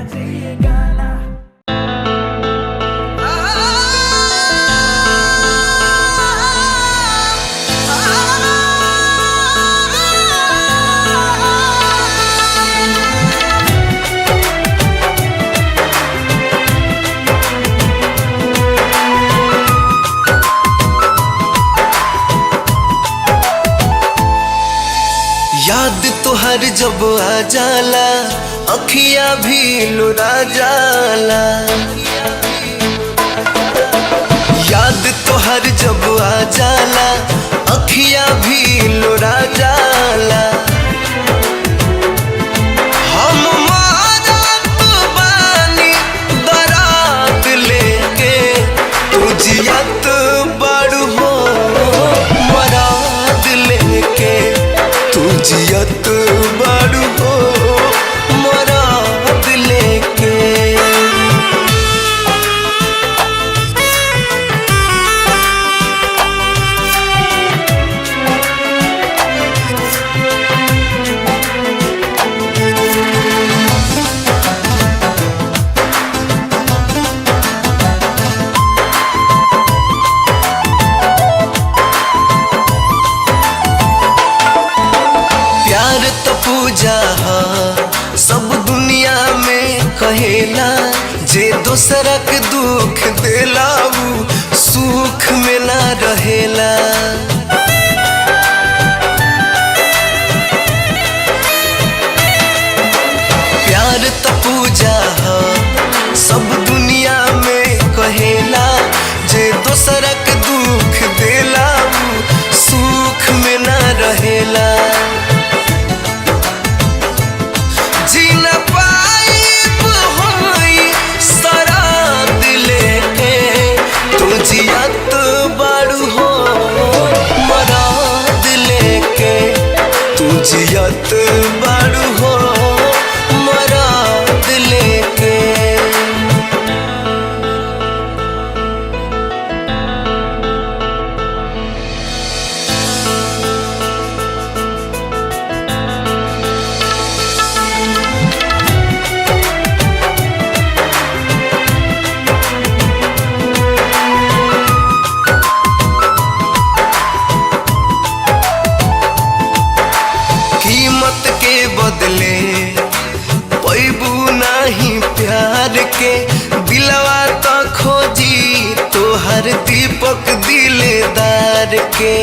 बजे ये गाना। याद तोहर जब आ जाला अखिया भी लुरा जाला। याद तोहर जब आ जाला अखिया भी लुरा जाला। हम मारत बानी दराद लेके तू जियत बड़ हो मराद लेके तू जियत बड़ हो मराद लेके। प्यार तो पूजा हा सब दुनिया में कहेला। जे दोसरा के दुख देला उ सुख में ना रहेला। प्यार तो पूजा हा सब दुनिया में कहेला। जे दोसरा के दुख देला उ सुख में ना रहेला। जियत बड़ हो मराद लेके तू जियत बड़ हो मराद लेके। कीमत के बदले पैबू नहीं प्यार के। दिलवा तो खोजी तोहर दीपक दिलदार के।